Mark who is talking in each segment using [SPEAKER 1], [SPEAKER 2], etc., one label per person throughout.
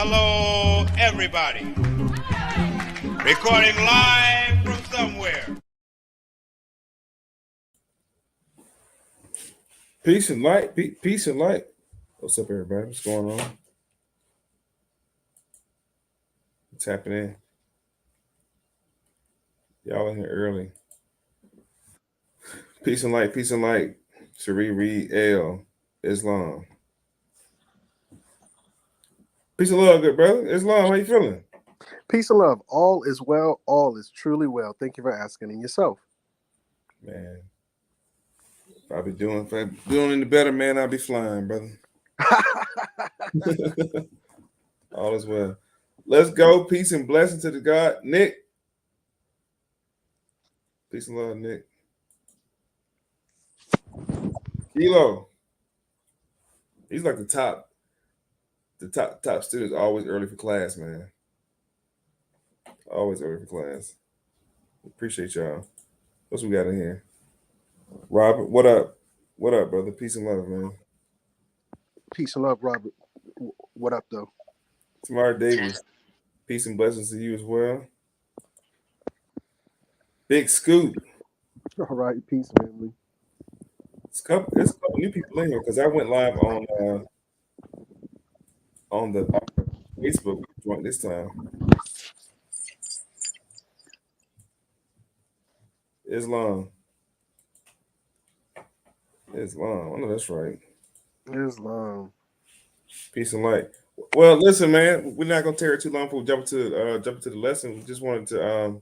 [SPEAKER 1] Hello, everybody. Recording live from somewhere.
[SPEAKER 2] Peace and light. Peace and light. What's up, everybody? What's going on? What's happening? Y'all in here early. Peace and light. Peace and light. Cherie Reed L. Islam. Peace and love, good brother. Islam, how you feeling?
[SPEAKER 3] Peace and love. All is well. All is truly well. Thank you for asking. And yourself?
[SPEAKER 2] Man, if I be doing any better, man, I'll be flying, brother. All is well. Let's go. Peace and blessing to the God. Nick. Peace and love, Nick. Kilo. He's like the top students, always early for class, man. Always early for class. Appreciate y'all. What's we got in here? Robert, what up? What up, brother? Peace and love, man.
[SPEAKER 3] Peace and love, Robert. What up, though?
[SPEAKER 2] Tamara Davis. Peace and blessings to you as well. Big Scoop.
[SPEAKER 3] All right. Peace, family.
[SPEAKER 2] There's a couple new people in here because I went live on the Facebook joint this time. Islam. I know that's right.
[SPEAKER 3] Islam.
[SPEAKER 2] Peace and light. Well, listen, man, we're not gonna tear it too long before we jump to the lesson. We just wanted to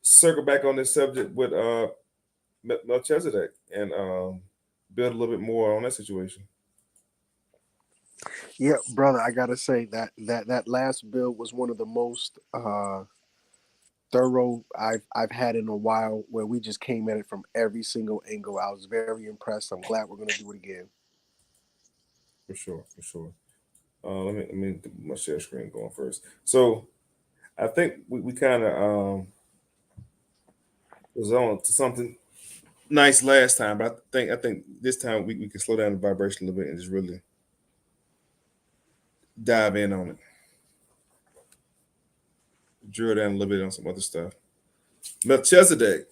[SPEAKER 2] circle back on this subject with Melchizedek and build a little bit more on that situation.
[SPEAKER 3] Yeah, brother, I gotta say that last build was one of the most thorough I've had in a while, where we just came at it from every single angle. I was very impressed. I'm glad we're gonna do it again.
[SPEAKER 2] For sure. Let me get my share screen going first. So I think we kind of was on to something nice last time, but I think this time we can slow down the vibration a little bit and just really dive in on it. Drill down a little bit on some other stuff. Melchizedek.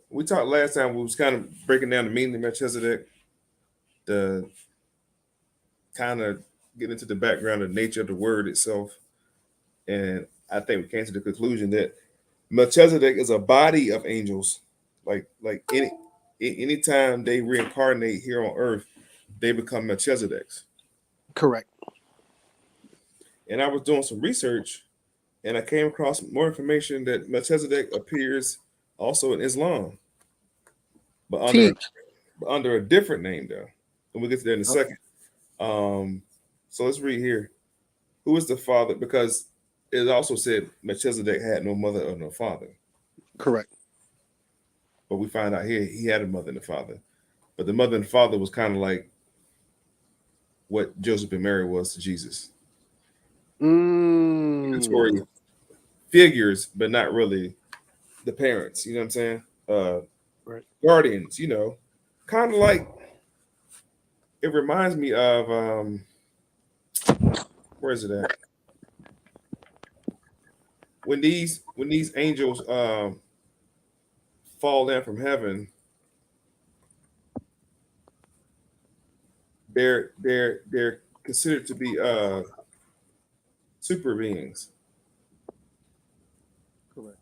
[SPEAKER 2] We talked last time, we was kind of breaking down the meaning of Melchizedek, the kind of getting into the background of the nature of the word itself. And I think we came to the conclusion that Melchizedek is a body of angels. Like any time they reincarnate here on earth, they become Melchizedeks.
[SPEAKER 3] Correct.
[SPEAKER 2] And I was doing some research and I came across more information that Melchizedek appears also in Islam, but under a different name, though. And we'll get to that in a second. So let's read here. Who is the father? Because it also said Melchizedek had no mother or no father.
[SPEAKER 3] Correct.
[SPEAKER 2] But we find out here he had a mother and a father. But the mother and father was kind of like what Joseph and Mary was to Jesus. Story figures, but not really the parents. You know what I'm saying?
[SPEAKER 3] Right.
[SPEAKER 2] Guardians. Kind of like it reminds me of where is it at? When these angels fall down from heaven, they're considered to be super beings.
[SPEAKER 3] Correct.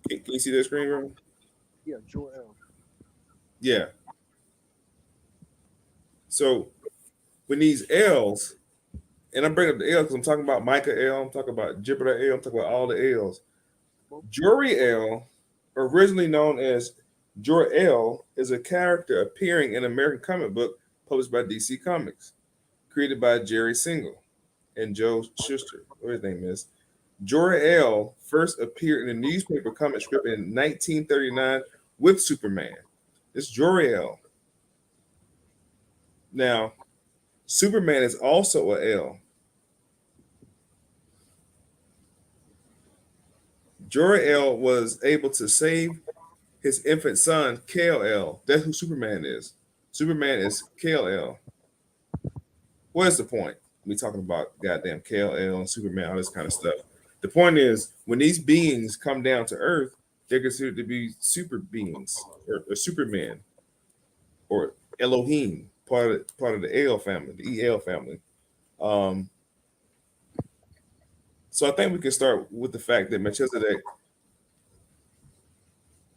[SPEAKER 2] Can you see that screen, room?
[SPEAKER 3] Yeah, Joel.
[SPEAKER 2] Yeah. So when these L's, and I'm bringing up the L because I'm talking about Micah L, I'm talking about Jupiter L, I'm talking about all the L's. Jor-El, originally known as Jor-El, is a character appearing in an American comic book published by DC Comics, created by Jerry Siegel and Joe Shuster, whatever his name is. Jor-El first appeared in a newspaper comic strip in 1939 with Superman. It's Jor-El. Now, Superman is also a L. Jor-El was able to save his infant son, Kal-El. That's who Superman is. Superman is Kal-El. What is the point? We talking about goddamn Kal-El and Superman, all this kind of stuff. The point is, when these beings come down to Earth, they're considered to be super beings or Superman or Elohim, part of the El family, the El family. Um, so I think we can start with the fact that Melchizedek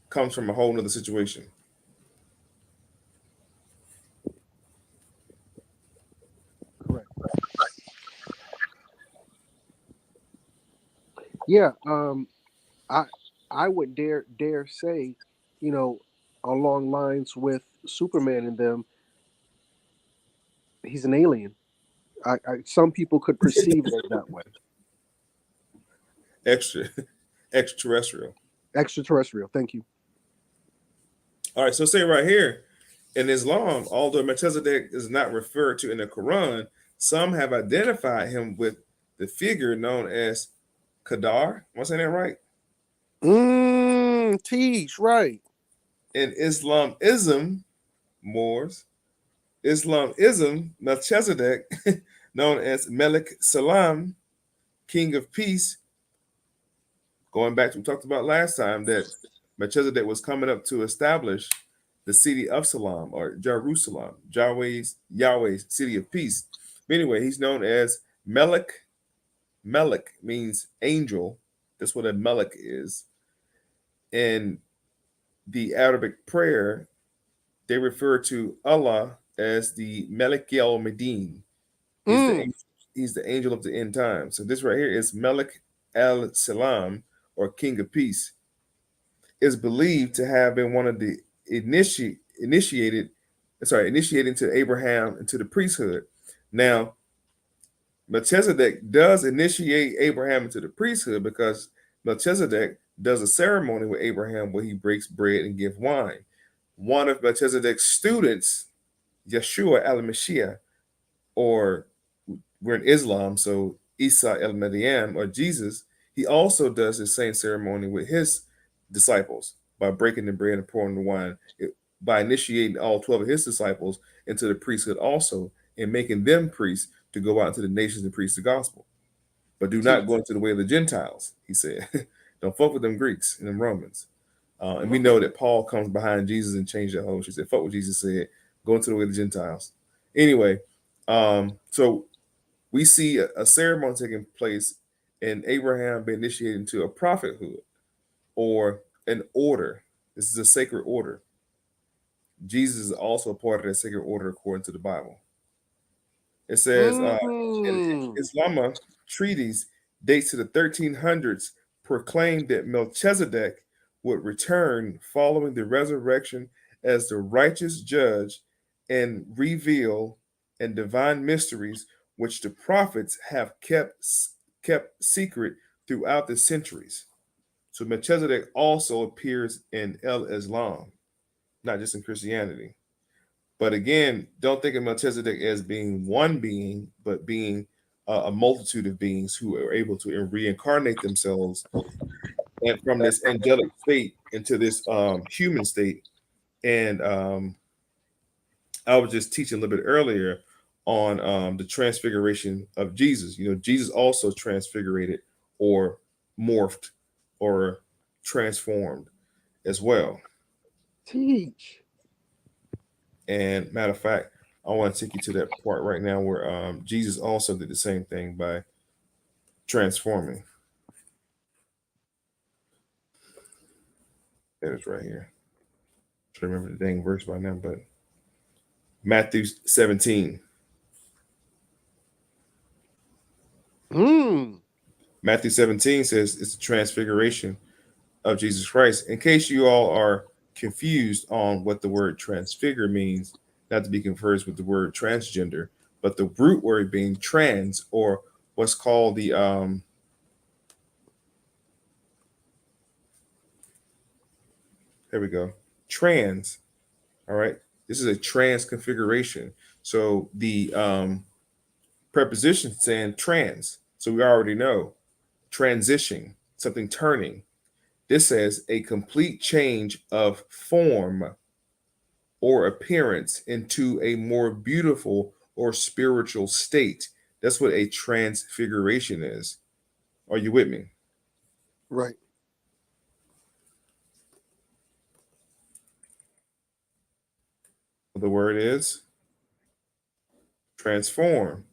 [SPEAKER 2] comes from a whole nother situation.
[SPEAKER 3] Correct. Yeah. I I would dare say, you know, along lines with Superman and them, he's an alien. Some people could perceive it that way.
[SPEAKER 2] Extra, extraterrestrial.
[SPEAKER 3] Extraterrestrial. Thank you.
[SPEAKER 2] All right, so say right here in Islam, although Melchizedek is not referred to in the Quran, some have identified him with the figure known as Qadar. Am I saying that right?
[SPEAKER 3] Teach right.
[SPEAKER 2] In Islamism, Moors, Islamism, Melchizedek, known as Melik Salam, King of Peace, going back to what we talked about last time, that Melchizedek was coming up to establish the city of Salam or Jerusalem, Yahweh's city of peace. But anyway, he's known as Melek. Melek means angel. That's what a Melek is. In the Arabic prayer, they refer to Allah as the Melek El Medin. He's the angel of the end time. So this right here is Melek El Salam, or King of Peace. Is believed to have been one of the initiating to Abraham into the priesthood. Now, Melchizedek does initiate Abraham into the priesthood because Melchizedek does a ceremony with Abraham where he breaks bread and gives wine. One of Melchizedek's students, Yeshua al-Mashiach, or we're in Islam, so Isa el-Maryam, or Jesus, he also does the same ceremony with his disciples by breaking the bread and pouring the wine, by initiating all 12 of his disciples into the priesthood also, and making them priests to go out into the nations and preach the gospel. But do not go into the way of the Gentiles, he said. Don't fuck with them Greeks and them Romans. And we know that Paul comes behind Jesus and changed that whole. She said, fuck what Jesus said, go into the way of the Gentiles. Anyway, so we see a ceremony taking place and Abraham being initiated into a prophethood or an order. This is a sacred order. Jesus is also a part of that sacred order according to the Bible. It says in Islamic treaties dates to the 1300s proclaimed that Melchizedek would return following the resurrection as the righteous judge and reveal and divine mysteries which the prophets have kept secret throughout the centuries. So Melchizedek also appears in Islam, not just in Christianity. But again, don't think of Melchizedek as being one being, but being a multitude of beings who are able to reincarnate themselves and from this angelic state into this human state. And I was just teaching a little bit earlier on the transfiguration of Jesus. You know, Jesus also transfigurated or morphed or transformed as well.
[SPEAKER 3] Teach.
[SPEAKER 2] And matter of fact, I want to take you to that part right now where Jesus also did the same thing by transforming. That is right here. I should remember the dang verse by now, but Matthew 17. Matthew 17 says it's the transfiguration of Jesus Christ. In case you all are confused on what the word transfigure means, not to be confused with the word transgender, but the root word being trans, or what's called the there we go, trans. All right, this is a trans configuration. So the preposition saying trans, so we already know transition, something turning. This says a complete change of form or appearance into a more beautiful or spiritual state. That's what a transfiguration is. Are you with me?
[SPEAKER 3] Right.
[SPEAKER 2] The word is transform.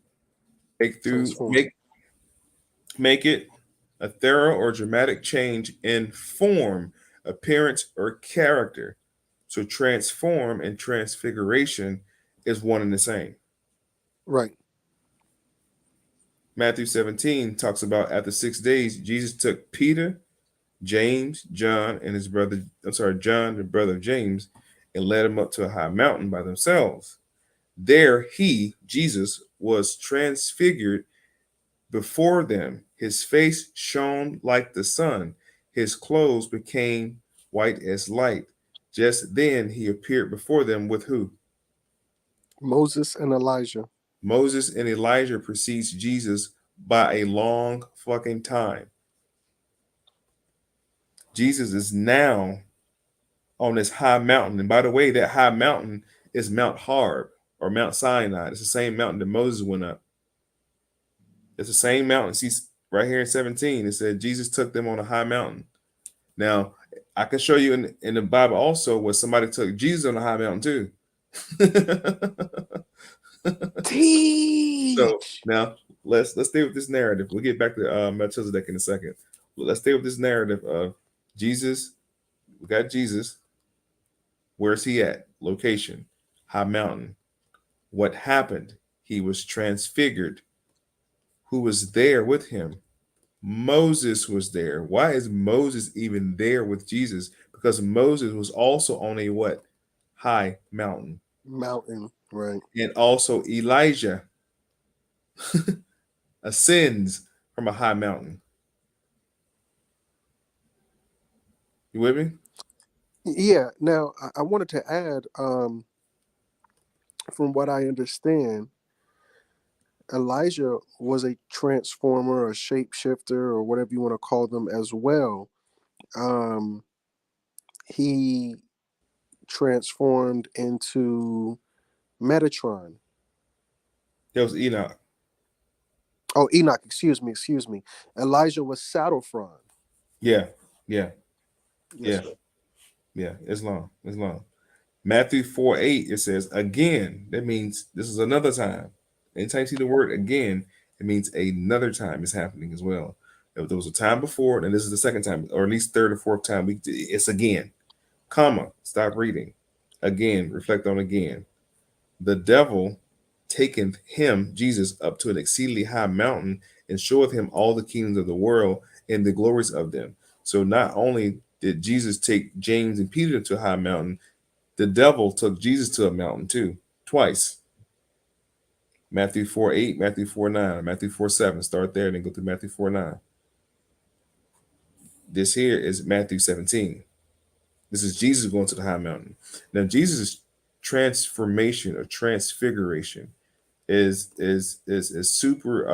[SPEAKER 2] Make through
[SPEAKER 3] Transform.
[SPEAKER 2] make it a thorough or dramatic change in form, appearance, or character. So transform and transfiguration is one and the same.
[SPEAKER 3] Right.
[SPEAKER 2] Matthew 17 talks about after 6 days, Jesus took Peter, James, John, and his brother, John, the brother of James, and led them up to a high mountain by themselves. There he, Jesus, was transfigured before them. His face shone like the sun. His clothes became white as light. Just then he appeared before them with who?
[SPEAKER 3] Moses and Elijah.
[SPEAKER 2] Moses and Elijah precedes Jesus by a long fucking time. Jesus is now on this high mountain. And by the way, that high mountain is Mount Horeb or Mount Sinai. It's the same mountain that Moses went up. It's the same mountain. See, right here in 17, it said Jesus took them on a high mountain. Now, I can show you in the Bible also where somebody took Jesus on a high mountain too. So
[SPEAKER 3] Teach.
[SPEAKER 2] now let's stay with this narrative. We'll get back to Melchizedek in a second. But let's stay with this narrative of Jesus. We got Jesus. Where's he at? Location, high mountain. What happened? He was transfigured. Who was there with him? Moses was there. Why is Moses even there with Jesus? Because Moses was also on a what? High mountain.
[SPEAKER 3] Mountain. Right.
[SPEAKER 2] And also Elijah ascends from a high mountain. You with me?
[SPEAKER 3] Yeah. Now I wanted to add, from what I understand, Elijah was a transformer, a shapeshifter, or whatever you want to call them as well. Um, he transformed into Metatron.
[SPEAKER 2] There was Enoch.
[SPEAKER 3] Oh, Enoch. Excuse me. Excuse me. Elijah was Saddlefron.
[SPEAKER 2] Yeah, yeah,
[SPEAKER 3] Yes,
[SPEAKER 2] yeah,
[SPEAKER 3] sir.
[SPEAKER 2] yeah. Islam. Islam. Matthew 4:8, it says, again. That means this is another time. Anytime you see the word again, it means another time is happening as well. There was a time before, and this is the second time, or at least third or fourth time. It's again. Comma. Stop reading. Again. Reflect on again. The devil taketh him, Jesus, up to an exceedingly high mountain and showeth him all the kingdoms of the world and the glories of them. So not only did Jesus take James and Peter to a high mountain, the devil took Jesus to a mountain too, twice. Matthew 4:8, Matthew 4:9, Matthew 4:7. Start there and then go to Matthew 4:9. This here is Matthew 17. This is Jesus going to the high mountain. Now, Jesus' transformation or transfiguration is super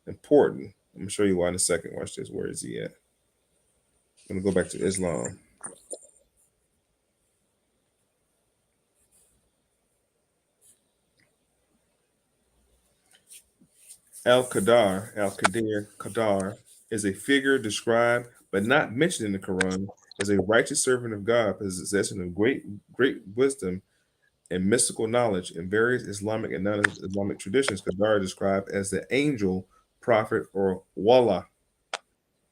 [SPEAKER 2] important. I'm gonna show you why in a second. Watch this. Where is he at? I'm gonna go back to Islam. Al-Qadar is a figure described but not mentioned in the Quran as a righteous servant of God, possessing of great wisdom and mystical knowledge. In various Islamic and non-Islamic traditions, Qadar is described as the angel, prophet, or wala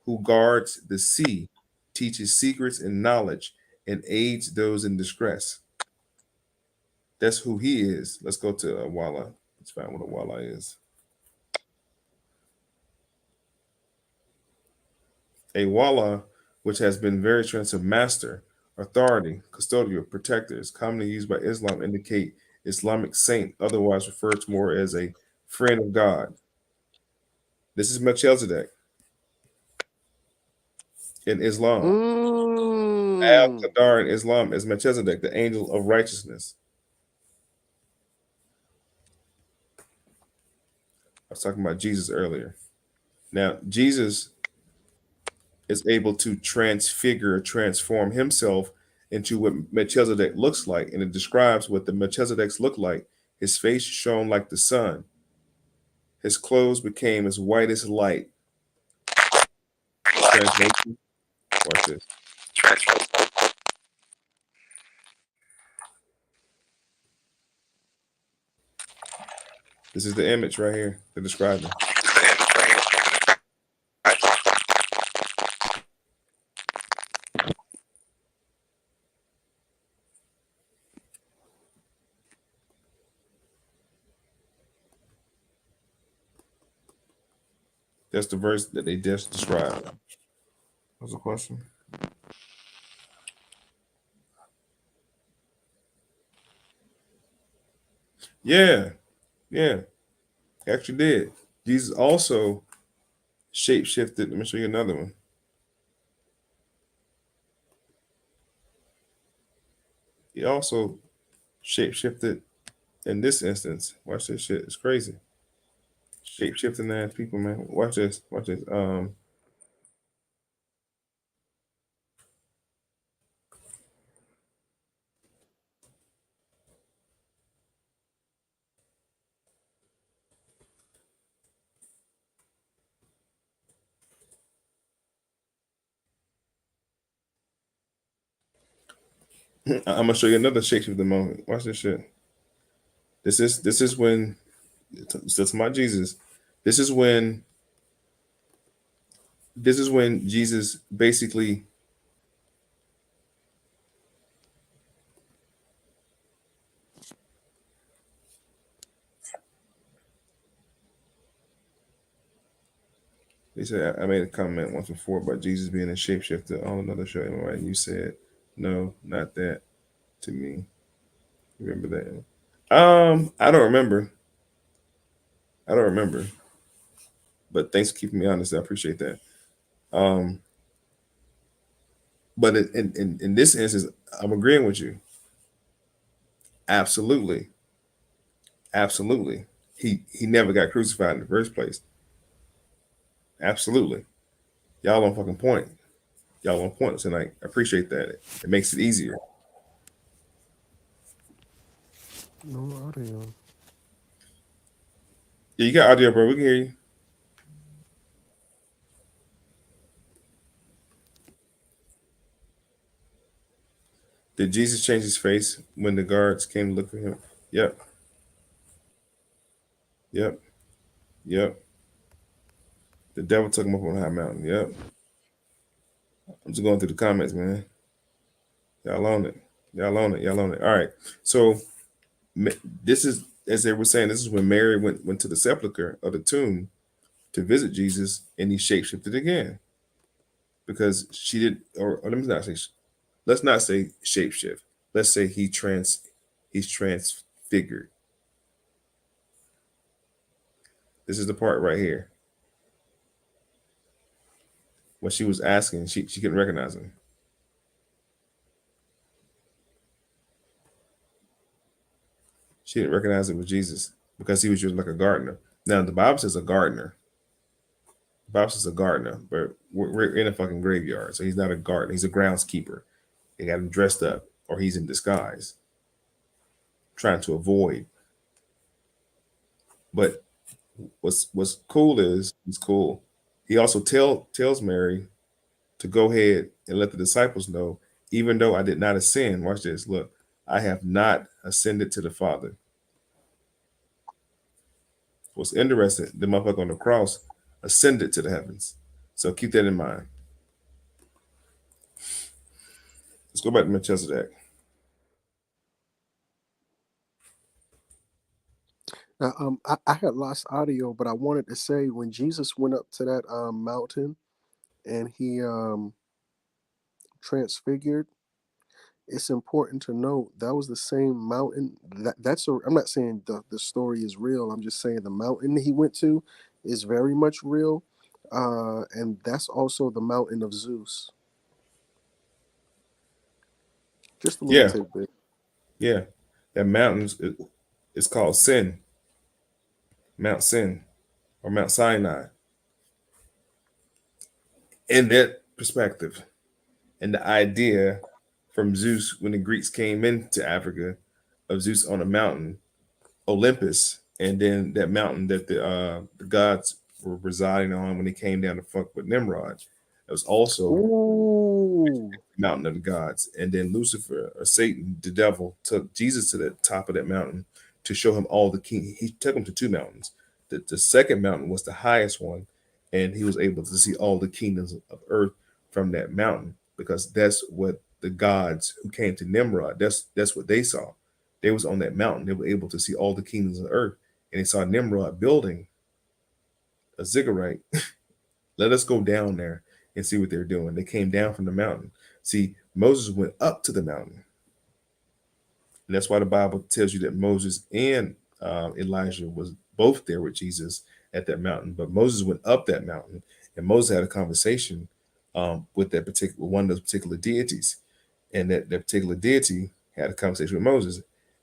[SPEAKER 2] who guards the sea, teaches secrets and knowledge, and aids those in distress. That's who he is. Let's go to a wala. Let's find what a wala is. A wala, which has been very translated master, authority, custodial, protector, is commonly used by Islam to indicate Islamic saint, otherwise referred to more as a friend of God. This is Melchizedek in Islam.
[SPEAKER 3] Mm.
[SPEAKER 2] Al-Qadar in Islam is Melchizedek, the angel of righteousness. I was talking about Jesus earlier. Now, Jesus is able to transfigure, transform himself into what Melchizedek looks like. And it describes what the Melchizedeks look like. His face shone like the sun. His clothes became as white as light. Translation. Watch this. This is the image right here to describe him. That's the verse that they just described. What's the question? Yeah, yeah, actually did. Jesus also shapeshifted. Let me show you another one. He also shapeshifted in this instance. Watch this shit. It's crazy. Shapeshifting ass people, man. Watch this. Watch this. I'm gonna show you another shapeshifting moment. Watch this shit. This is when it's my Jesus. This is when Jesus basically they said I made a comment once before about Jesus being a shapeshifter on another show, right? And you said no, not that to me. Remember that? I don't remember. I don't remember. But thanks for keeping me honest. I appreciate that. Um, but in this instance, I'm agreeing with you. Absolutely, absolutely. He never got crucified in the first place. Absolutely. Y'all on fucking point. Y'all on point tonight. I appreciate that. It makes it easier.
[SPEAKER 3] No audio.
[SPEAKER 2] Yeah, you got audio, bro. We can hear you. Did Jesus change his face when the guards came to look for him? Yep. Yep. Yep. The devil took him up on a high mountain. Yep. I'm just going through the comments, man. Y'all on it. Y'all on it. Y'all on it. All right. So this is, as they were saying, this is when Mary went to the sepulcher of the tomb to visit Jesus, and he shapeshifted again because she did. Or let me not say. Let's not say shapeshift. Let's say he's transfigured. This is the part right here. When she was asking, she couldn't recognize him. She didn't recognize it was Jesus because he was just like a gardener. Now the Bible says a gardener. The Bible says a gardener, but we're in a fucking graveyard, so he's not a gardener. He's a groundskeeper. They got him dressed up, or he's in disguise, trying to avoid. But what's cool is he's cool. He also tells Mary to go ahead and let the disciples know, even though I did not ascend. Watch this. Look, I have not ascended to the Father. What's interesting, the motherfucker on the cross ascended to the heavens. So keep that in mind. Let's go back to Melchizedek.
[SPEAKER 3] Now, I had lost audio, but I wanted to say when Jesus went up to that mountain and he transfigured, it's important to note that was the same mountain. I'm not saying the story is real. I'm just saying the mountain he went to is very much real, and that's also the mountain of Zeus. Just a little
[SPEAKER 2] Yeah,
[SPEAKER 3] tidbit.
[SPEAKER 2] yeah. That mountains it's called Sin, Mount Sin, or Mount Sinai. And that perspective and the idea from Zeus when the Greeks came into Africa of Zeus on a mountain, Olympus, and then that mountain that the gods were residing on when they came down to fuck with Nimrod. It was also
[SPEAKER 3] Ooh.
[SPEAKER 2] mountain of the gods. And then Lucifer or Satan, the devil, took Jesus to the top of that mountain to show him all the king. He took him to two mountains. The second mountain was the highest one, and he was able to see all the kingdoms of earth from that mountain because that's what the gods who came to Nimrod, that's what they saw. They was on that mountain. They were able to see all the kingdoms of earth, and they saw Nimrod building a ziggurat. Let us go down there and see what they're doing. They came down from the mountain. See, Moses went up to the mountain. And that's why the Bible tells you that Moses and Elijah was both there with Jesus at that mountain. But Moses went up that mountain, and Moses had a conversation with that particular one of those particular deities. And that particular deity had a conversation with Moses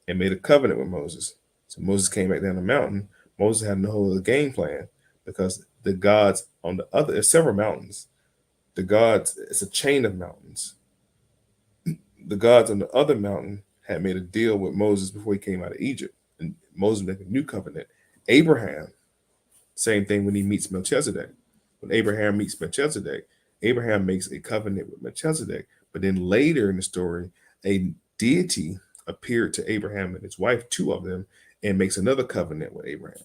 [SPEAKER 2] and made a covenant with Moses. So Moses came back down the mountain. Moses had no whole other game plan because the gods on the other, there's several mountains. The gods, it's a chain of mountains. The gods on the other mountain had made a deal with Moses before he came out of Egypt. And Moses made a new covenant. Abraham, same thing when he meets Melchizedek. When Abraham meets Melchizedek, Abraham makes a covenant with Melchizedek. But then later in the story, a deity appeared to Abraham and his wife, two of them, and makes another covenant with Abraham.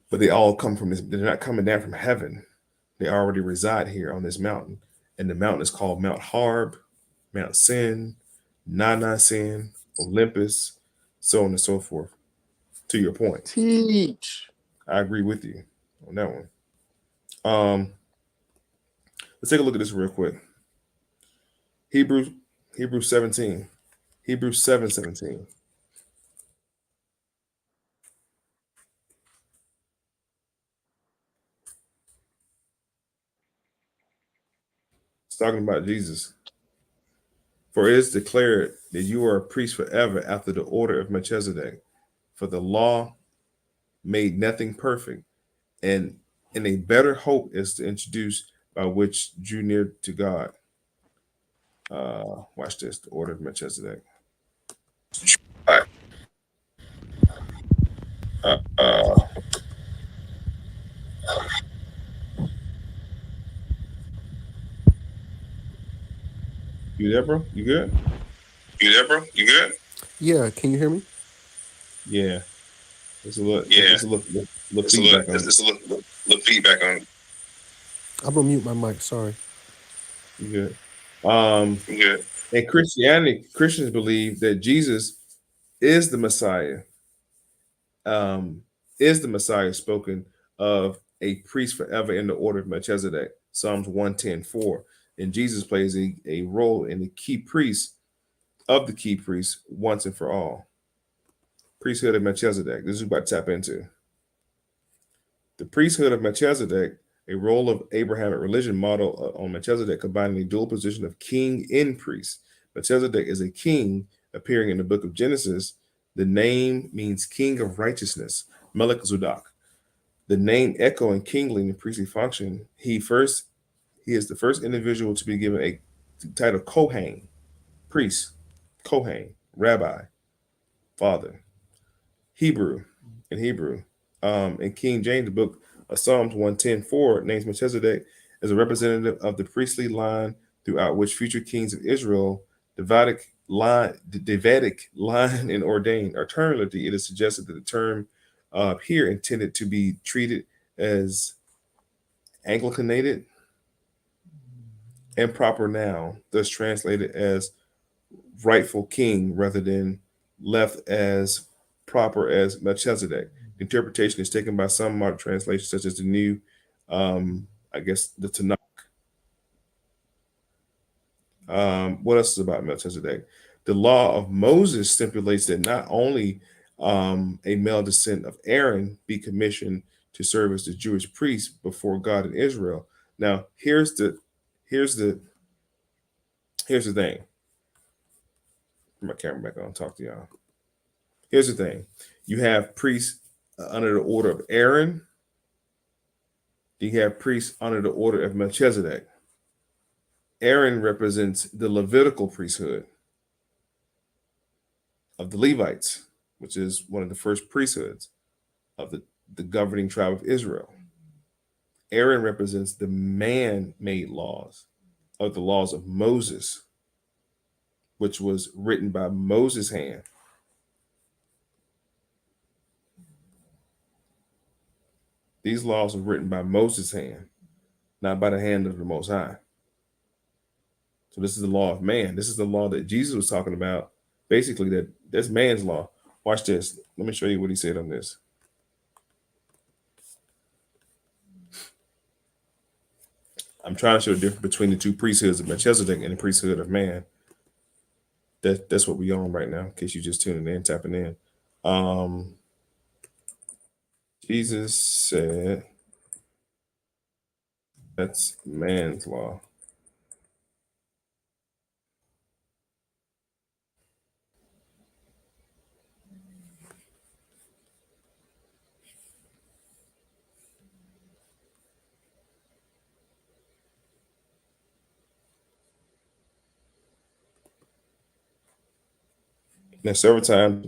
[SPEAKER 2] But they all come from this, they're not coming down from heaven. They already reside here on this mountain. And the mountain is called Mount Harb, Mount Sin, Nana Sin, Olympus, so on and so forth. To your point.
[SPEAKER 3] Teach.
[SPEAKER 2] I agree with you on that one. Let's take a look at this real quick. Hebrews 17. Hebrews 7:17. It's talking about Jesus. For it is declared that you are a priest forever after the order of Melchizedek. For the law made nothing perfect, and in a better hope is to introduce by which drew near to God. Watch this, the order of Melchizedek. Uh, you there, bro? You good?
[SPEAKER 1] You there, bro? You good?
[SPEAKER 3] Yeah, can you hear me?
[SPEAKER 2] Yeah. There's a little,
[SPEAKER 1] Yeah.
[SPEAKER 2] there's a little feedback on it.
[SPEAKER 1] There's a little feedback on it.
[SPEAKER 3] I'm gonna mute my mic. Sorry.
[SPEAKER 2] You good?
[SPEAKER 1] You good?
[SPEAKER 2] In Christianity, Christians believe that Jesus is the Messiah. Is the Messiah spoken of a priest forever in the order of Melchizedek, Psalms 110:4. And Jesus plays a role in the key priest of the key priest once and for all. Priesthood of Melchizedek. This is what I tap into. The priesthood of Melchizedek, a role of Abrahamic religion model on Melchizedek, combining a dual position of king and priest. Melchizedek is a king appearing in the book of Genesis. The name means king of righteousness, Melchizedek. The name echoing kingly in the priestly function. He is the first individual to be given a title Kohen, priest, Kohen, rabbi, father. Hebrew, in Hebrew. In King James, the book of Psalms 110:4 names Melchizedek as a representative of the priestly line throughout which future kings of Israel, Davidic line and ordained. Alternatively, it is suggested that the term here intended to be treated as Anglicanated and proper noun, thus translated as rightful king rather than left as proper as Melchizedek. The interpretation is taken by some modern translations, such as the New, I guess, the Tanakh. What else is about Melchizedek? The law of Moses stipulates that not only a male descendant of Aaron be commissioned to serve as the Jewish priest before God in Israel. Now, here's the thing. Put my camera back on. Talk to y'all. Here's the thing: you have priests under the order of Aaron. You have priests under the order of Melchizedek. Aaron represents the Levitical priesthood of the Levites, which is one of the first priesthoods of the governing tribe of Israel. Aaron represents the man-made laws of the laws of Moses, which was written by Moses' hand. These laws were written by Moses' hand, not by the hand of the Most High. So this is the law of man. This is the law that Jesus was talking about. Basically, that's man's law. Watch this. Let me show you what he said on this. I'm trying to show the difference between the two priesthoods of Melchizedek and the priesthood of man. That's what we on right now, in case you just tuning in, tapping in. Jesus said that's man's law. Now, several times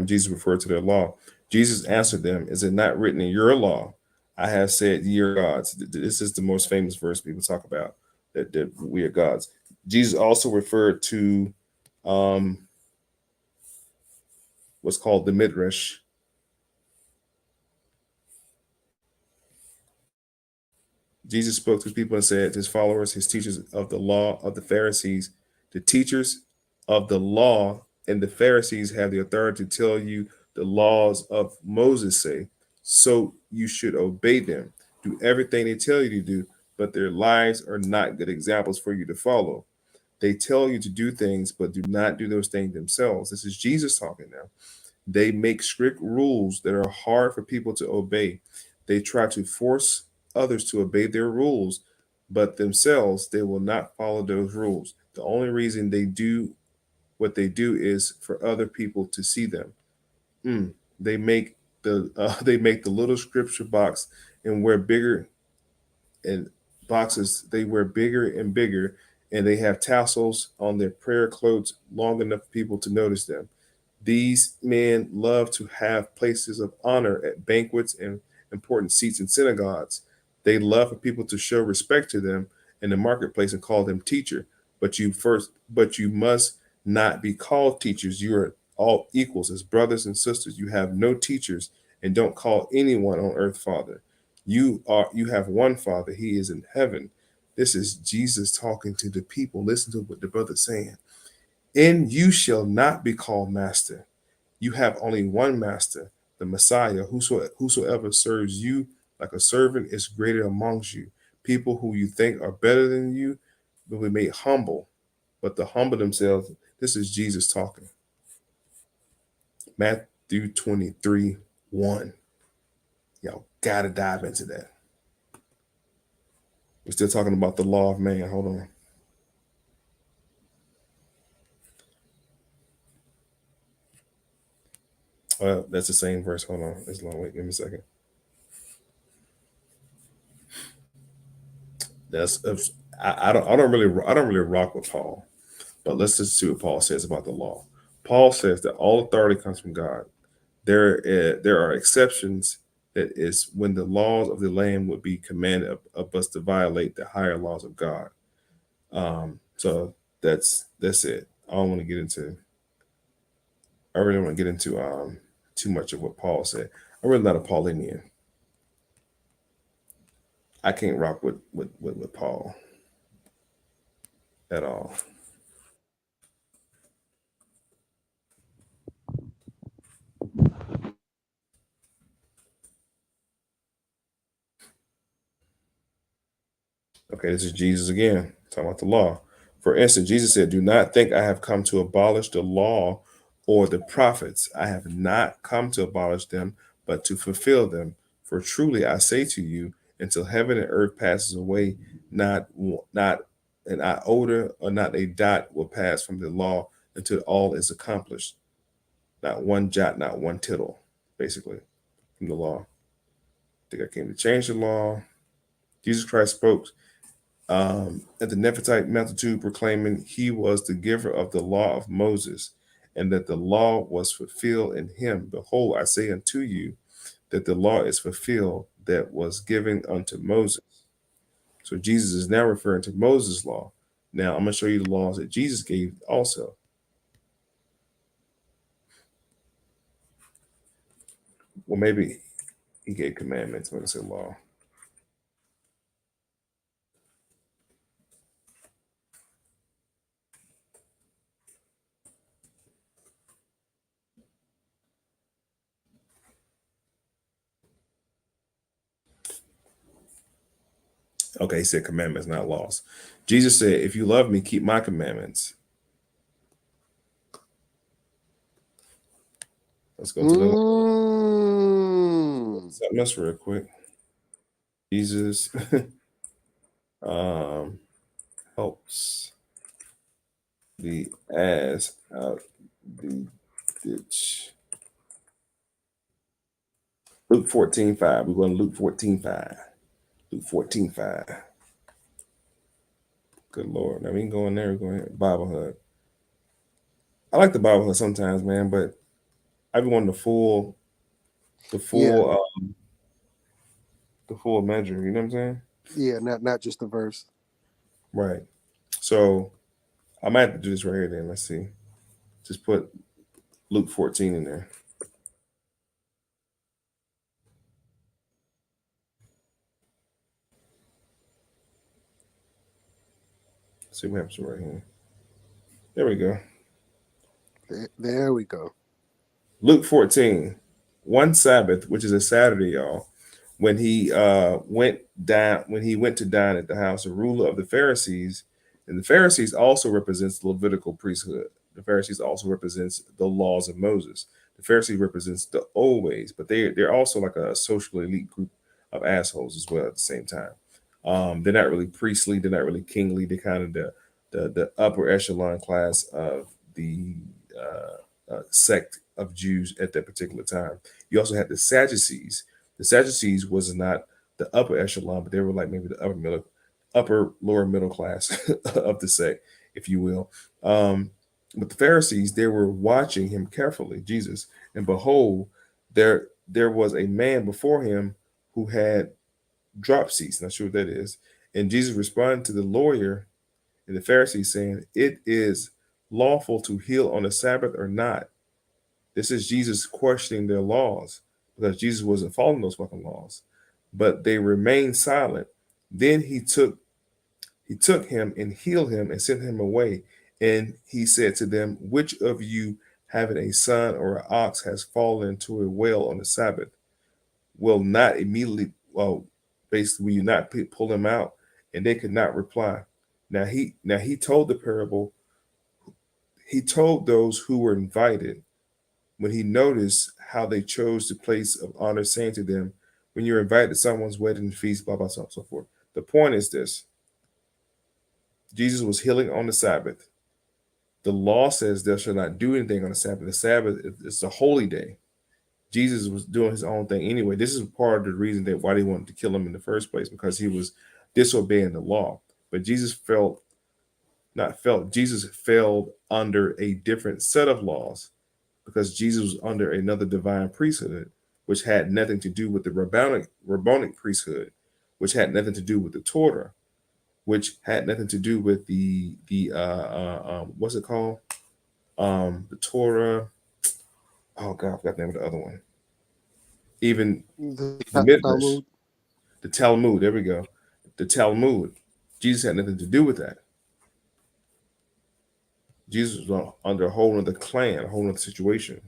[SPEAKER 2] Jesus referred to their law. Jesus answered them, "Is it not written in your law? I have said ye are gods." This is the most famous verse people talk about, that we are gods. Jesus also referred to what's called the Midrash. Jesus spoke to people and said to his followers, his teachers of the law of the Pharisees, the teachers of the law and the Pharisees have the authority to tell you the laws of Moses say, so you should obey them. Do everything they tell you to do, but their lives are not good examples for you to follow. They tell you to do things, but do not do those things themselves. This is Jesus talking now. They make strict rules that are hard for people to obey. They try to force others to obey their rules, but themselves, they will not follow those rules. The only reason they do what they do is for other people to see them. They make the little scripture box and wear bigger and boxes. They wear bigger and bigger, and they have tassels on their prayer clothes long enough for people to notice them. These men love to have places of honor at banquets and important seats in synagogues. They love for people to show respect to them in the marketplace and call them teacher. But you must not be called teachers. You are all equals as brothers and sisters. You have no teachers and don't call anyone on earth father. You have one father. He is in heaven. This is Jesus talking to the people. Listen to what the brother's saying. And you shall not be called master. You have only one master, the Messiah. Whosoever serves you like a servant is greater amongst you. People who you think are better than you will be made humble, but to humble themselves. This is Jesus talking. Matthew 23:1. Y'all gotta dive into that. We're still talking about the law of man. Hold on. That's the same verse. Hold on. It's long. Wait, give me a second. I don't really rock with Paul, but let's just see what Paul says about the law. Paul says that all authority comes from God. There are exceptions. That is when the laws of the land would be commanded of us to violate the higher laws of God. So that's it. I don't want to get into. I really don't want to get into too much of what Paul said. I'm really not a Paulinian. I can't rock with Paul at all. Okay, this is Jesus again, talking about the law. For instance, Jesus said, "Do not think I have come to abolish the law or the prophets. I have not come to abolish them, but to fulfill them. For truly I say to you, until heaven and earth passes away, not an iota or not a dot will pass from the law until all is accomplished. Not one jot, not one tittle, basically, from the law. I think I came to change the law. Jesus Christ spoke At the Nephiite multitude proclaiming he was the giver of the law of Moses, and that the law was fulfilled in him. Behold, I say unto you that the law is fulfilled that was given unto Moses. So Jesus is now referring to Moses' law. Now I'm going to show you the laws that Jesus gave also. Well, maybe he gave commandments when it said law. Okay, he said commandments, not laws. Jesus said, if you love me, keep my commandments. Let's go to the something else real quick. Jesus helps the ass out the ditch. Luke 14:5. We're going to Luke 14:5. Luke 14:5. Good Lord. Now we can go in there. We're going to Bible Hub. I like the Bible Hub sometimes, man, but I be wanting the full measure. You know what I'm saying?
[SPEAKER 3] Yeah, not just the verse.
[SPEAKER 2] Right. So I might have to do this right here then. Let's see. Just put Luke 14 in there. See what happens right here. There we go.
[SPEAKER 3] There we go.
[SPEAKER 2] Luke 14. One Sabbath, which is a Saturday, y'all, when he went to dine at the house, the ruler of the Pharisees, and the Pharisees also represents the Levitical priesthood. The Pharisees also represents the laws of Moses. The Pharisees represents the old ways, but they're also like a social elite group of assholes as well at the same time. They're not really priestly, they're not really kingly. They're kind of the upper echelon class of the sect of Jews at that particular time. You also had the Sadducees. The Sadducees was not the upper echelon, but they were like maybe the upper lower middle class of the sect, if you will. But the Pharisees, they were watching him carefully, Jesus, and behold, there was a man before him who had dropsies. Not sure what that is. And Jesus responded to the lawyer and the Pharisees, saying, "It is lawful to heal on the Sabbath or not." This is Jesus questioning their laws because Jesus wasn't following those fucking laws. But they remained silent. Then he took him and healed him and sent him away. And he said to them, which of you having a son or an ox has fallen into a well on the Sabbath will not immediately, well, basically, will you not pull him out? And they could not reply. Now he told the parable. He told those who were invited when he noticed how they chose the place of honor, saying to them, when you're invited to someone's wedding feast, blah, blah, so forth. The point is this: Jesus was healing on the Sabbath. The law says thou shalt not do anything on the Sabbath. The Sabbath is a holy day. Jesus was doing his own thing anyway. This is part of the reason that why they wanted to kill him in the first place, because he was disobeying the law. But Jesus Jesus fell under a different set of laws because Jesus was under another divine priesthood, which had nothing to do with the rabbinic priesthood, which had nothing to do with the Torah, which had nothing to do with the what's it called? The Torah. Oh God, I forgot the name of the other one. Even the Midrash,
[SPEAKER 3] Talmud.
[SPEAKER 2] the Talmud. There we go. The Talmud. Jesus had nothing to do with that. Jesus was under a whole other clan, a whole other situation.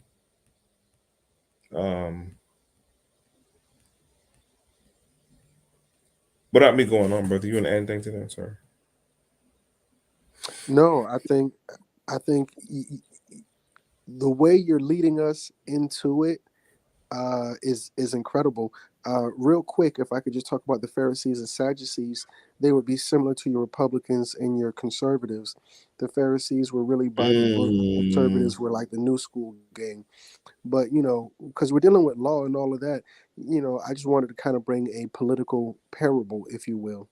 [SPEAKER 2] Without me going on, brother, you want to add anything to that, sir?
[SPEAKER 3] No, I think the way you're leading us into it is incredible. Real quick, if I could just talk about the Pharisees and Sadducees, they would be similar to your Republicans and your conservatives. The Pharisees were really by the book. Conservatives were like the new school gang. But because we're dealing with law and all of that, I just wanted to kind of bring a political parable, if you will.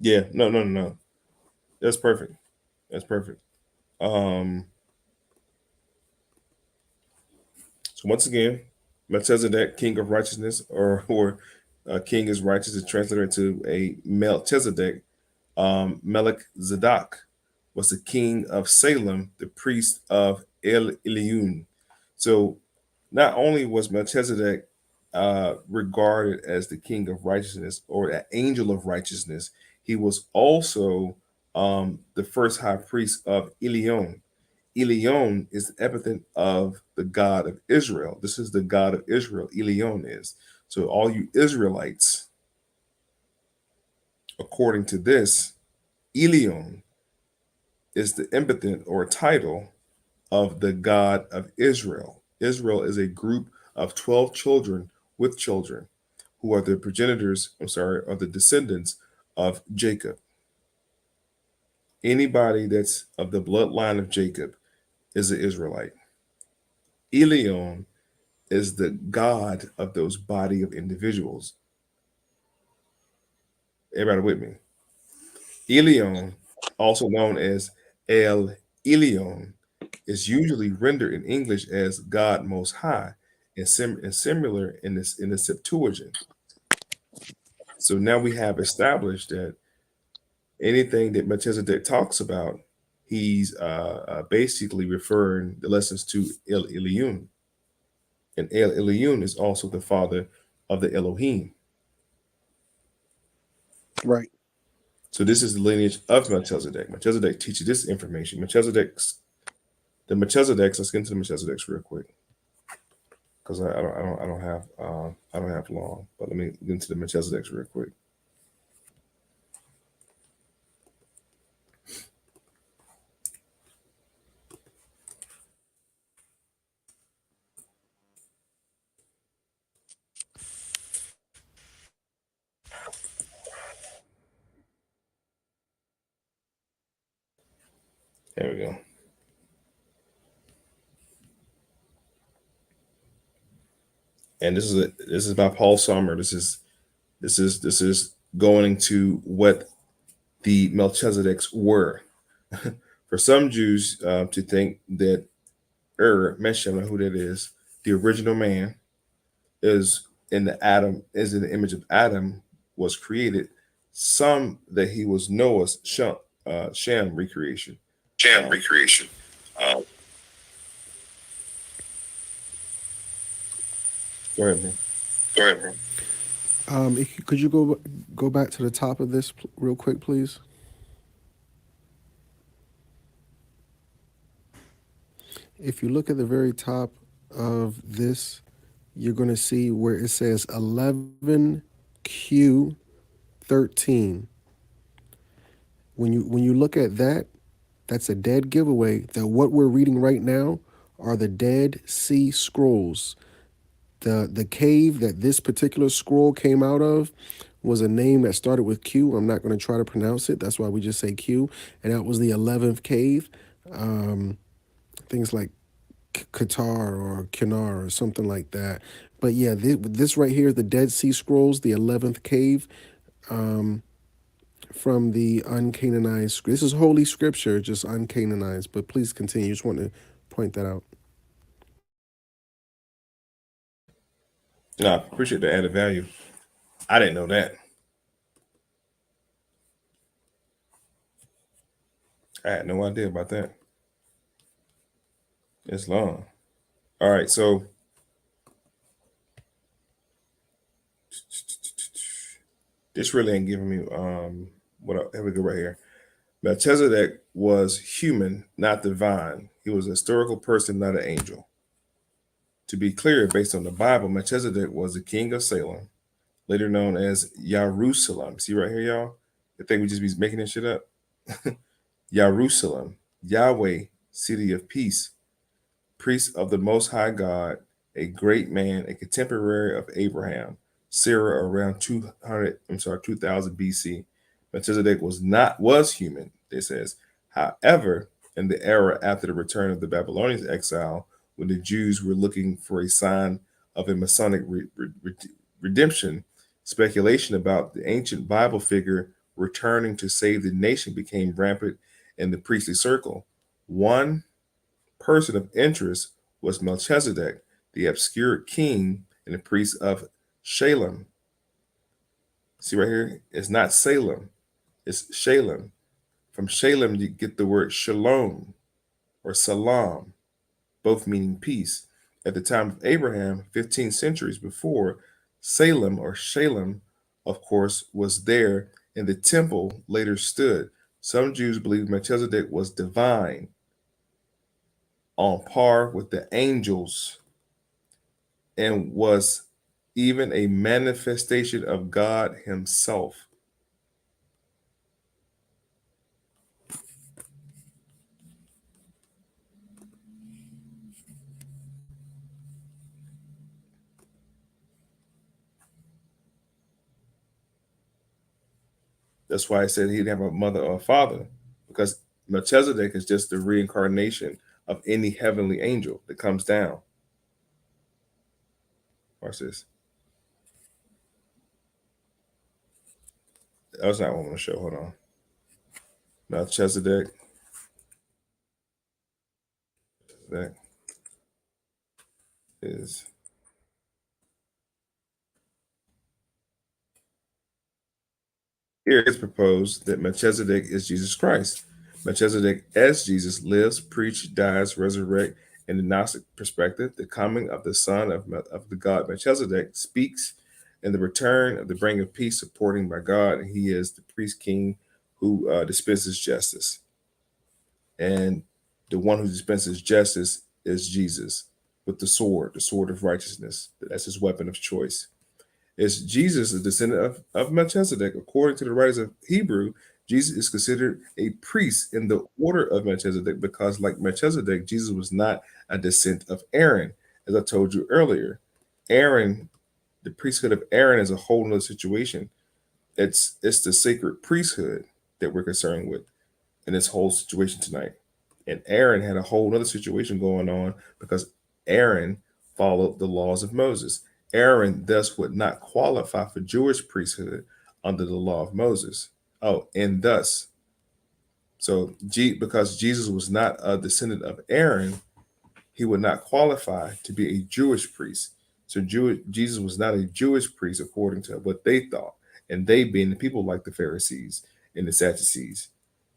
[SPEAKER 2] Yeah, no. That's perfect. That's perfect. Um, so once again, Melchizedek, king of righteousness, or king is righteous, is translated into a Melchizedek. Melchizedek was the king of Salem, the priest of El Elyon. So not only was Melchizedek regarded as the king of righteousness or an angel of righteousness, he was also the first high priest of Elyon. Elyon is the epithet of the God of Israel. This is the God of Israel, Elyon is. So, all you Israelites, according to this, Elyon is the epithet or title of the God of Israel. Israel is a group of 12 children with children who are the progenitors, are the descendants of Jacob. Anybody that's of the bloodline of Jacob is an Israelite. Elyon is the God of those body of individuals. Everybody with me? Elyon, also known as El Elyon, is usually rendered in English as God Most High, and similar in the Septuagint. So now we have established that anything that Melchizedek talks about, he's basically referring the lessons to El Elyon, and El Elyon is also the father of the Elohim.
[SPEAKER 3] Right.
[SPEAKER 2] So this is the lineage of Melchizedek. Melchizedek teaches this information. Melchizedek's. Let's get into the Melchizedek's real quick, because I don't have long. But let me get into the Melchizedek's real quick. There we go. And this is by Paul Sommer. This is going into what the Melchizedeks were. For some Jews to think that Meshach, who that is, the original man, is in the image of Adam, was created. Some that he was Noah's sham recreation.
[SPEAKER 1] Sham
[SPEAKER 2] Um,
[SPEAKER 1] recreation. Um,
[SPEAKER 2] Go ahead, man.
[SPEAKER 1] Go ahead, bro.
[SPEAKER 3] Could you go back to the top of this real quick, please? If you look at the very top of this, you're going to see where it says 11Q13. When you look at that, that's a dead giveaway that what we're reading right now are the Dead Sea Scrolls. The cave that this particular scroll came out of was a name that started with Q. I'm not going to try to pronounce it. That's why we just say Q. And that was the 11th cave. Things like Qatar or Kinar or something like that. But yeah, this right here, the Dead Sea Scrolls, the 11th cave, from the uncanonized. This is holy scripture, just uncanonized. But please continue. Just want to point that out.
[SPEAKER 2] No, I appreciate the added value. I didn't know that. I had no idea about that. It's long. All right, so this really ain't giving me here we go right here. Melchizedek was human, not divine. He was a historical person, not an angel. To be clear, based on the Bible, Melchizedek was the king of Salem, later known as Jerusalem. See right here, y'all? I think we just be making this shit up. Jerusalem, Yahweh, city of peace, priest of the Most High God, a great man, a contemporary of Abraham, Sarah around 2000 BC. Melchizedek was human, it says. However, in the era after the return of the Babylonian exile, when the Jews were looking for a sign of a Masonic redemption, speculation about the ancient Bible figure returning to save the nation became rampant in the priestly circle. One person of interest was Melchizedek, the obscure king and the priest of Shalem. See right here, it's not Salem, it's Shalem. From Shalem, you get the word shalom or salam, both meaning peace. At the time of Abraham, 15 centuries before, Salem or Shalem, of course, was there, and the temple later stood. Some Jews believe Melchizedek was divine, on par with the angels, and was even a manifestation of God Himself. That's why I said he didn't have a mother or a father, because Melchizedek is just the reincarnation of any heavenly angel that comes down. Watch this. That's not what I want to show. Hold on. Melchizedek. That is here. It's proposed that Melchizedek is Jesus Christ. Melchizedek, as Jesus, lives, preaches, dies, resurrects. In the Gnostic perspective, the coming of the Son of the God Melchizedek speaks in the return of the bringing of peace, supporting by God. He is the priest king who dispenses justice. And the one who dispenses justice is Jesus with the sword of righteousness. That's his weapon of choice. Is Jesus a descendant of Melchizedek? According to the writers of Hebrew, Jesus is considered a priest in the order of Melchizedek because, like Melchizedek, Jesus was not a descent of Aaron. As I told you earlier, Aaron, the priesthood of Aaron is a whole nother situation. It's the sacred priesthood that we're concerned with in this whole situation tonight. And Aaron had a whole other situation going on because Aaron followed the laws of Moses. Aaron thus would not qualify for Jewish priesthood under the law of Moses. Oh, and thus, so because Jesus was not a descendant of Aaron, he would not qualify to be a Jewish priest. So Jesus was not a Jewish priest according to what they thought, and they being the people like the Pharisees and the Sadducees.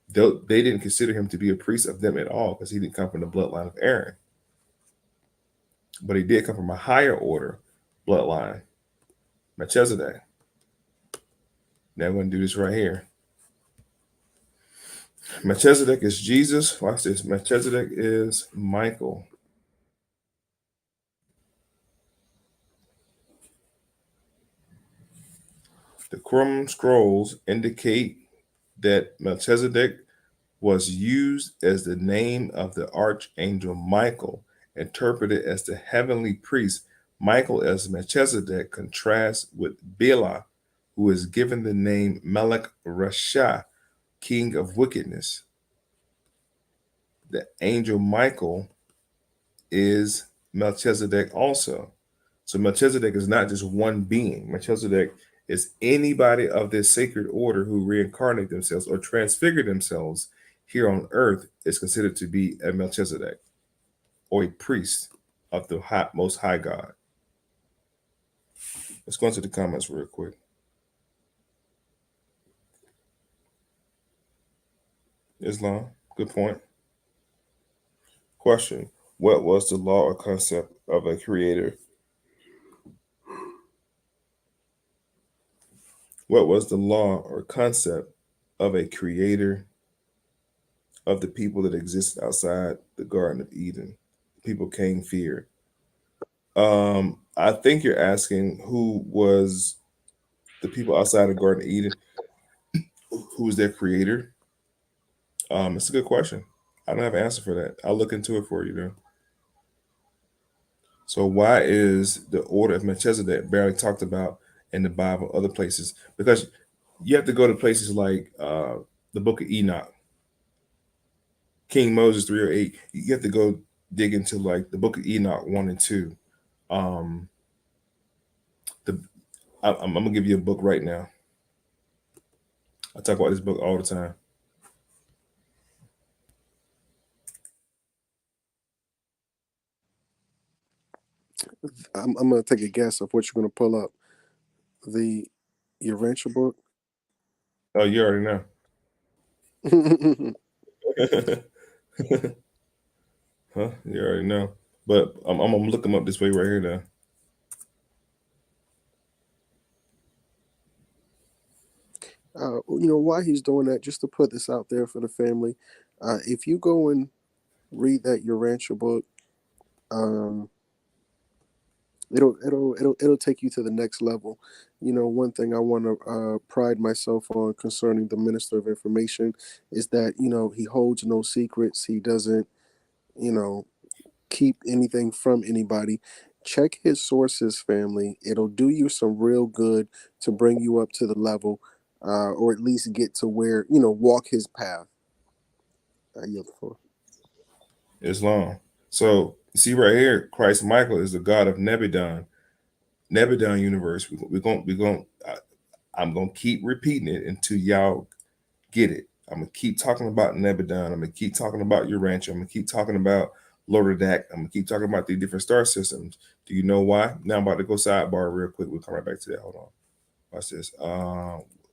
[SPEAKER 2] They didn't consider him to be a priest of them at all because he didn't come from the bloodline of Aaron. But he did come from a higher order bloodline, Melchizedek. Now we're going to do this right here. Melchizedek is Jesus. Watch this. Melchizedek is Michael. The Qumran scrolls indicate that Melchizedek was used as the name of the archangel Michael, interpreted as the heavenly priest. Michael as Melchizedek contrasts with Bela, who is given the name Melech Rasha, king of wickedness. The angel Michael is Melchizedek also. So Melchizedek is not just one being. Melchizedek is anybody of this sacred order who reincarnate themselves or transfigure themselves here on earth is considered to be a Melchizedek or a priest of the most high God. Let's go into the comments real quick. Islam, good point. Question: what was the law or concept of a creator? What was the law or concept of a creator of the people that existed outside the Garden of Eden? People Cain feared. I think you're asking who was the people outside of Garden of Eden, who was their creator? It's a good question. I don't have an answer for that. I'll look into it for you though. So why is the order of Melchizedek barely talked about in the Bible, other places? Because you have to go to places like the Book of Enoch, King Moses 308. You have to go dig into like the Book of Enoch 1 and 2. I'm gonna give you a book right now. I talk about this book all the time.
[SPEAKER 3] I'm gonna take a guess of what you're gonna pull up. The Urantia book.
[SPEAKER 2] Oh, you already know. Huh? You already know. But I'm gonna look them up this way right here now.
[SPEAKER 3] Why he's doing that, just to put this out there for the family. If you go and read that Urantia book, um, it'll take you to the next level. One thing I want to pride myself on concerning the Minister of Information is that he holds no secrets. He doesn't you know keep anything from anybody. Check his sources, family. It'll do you some real good to bring you up to the level, or at least get to where walk his path. I yield the floor.
[SPEAKER 2] Islam. So you see right here, Christ Michael is the God of Nebadon universe. I'm gonna keep repeating it until y'all get it. I'm gonna keep talking about Nebadon. I'm gonna keep talking about Urantia. I'm gonna keep talking about Loredak. I'm gonna keep talking about the different star systems. Do you know why? Now I'm about to go sidebar real quick. We'll come right back to that. Hold on. Watch this.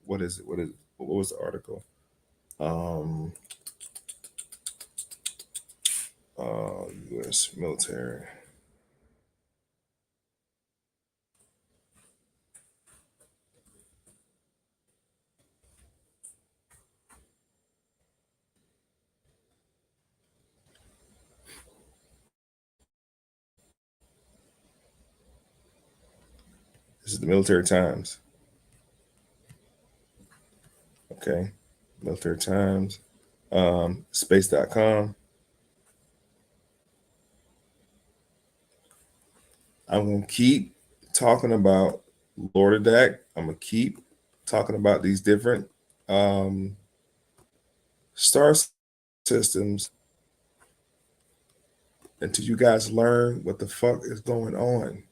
[SPEAKER 2] What is it? What is it? What was the article? Um, U.S. military. This is the Military Times. Okay, Military Times. Space.com. I'm gonna keep talking about Loredak. I'm gonna keep talking about these different um, star systems until you guys learn what the fuck is going on.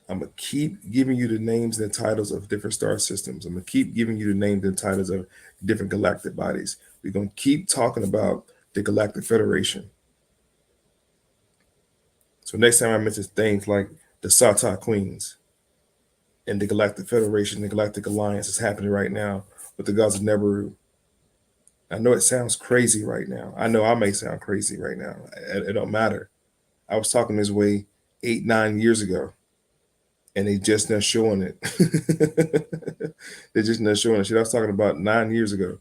[SPEAKER 2] I'm gonna keep giving you the names and titles of different star systems. I'm gonna keep giving you the names and titles of different galactic bodies. We're gonna keep talking about the Galactic Federation. So next time I mention things like the Sata Queens and the Galactic Federation, the Galactic Alliance is happening right now with the gods of Neberu. I know it sounds crazy right now. I know I may sound crazy right now. It don't matter. I was talking this way 8-9 years ago, and they just not showing it. They're just not showing it. Shit I was talking about 9 years ago.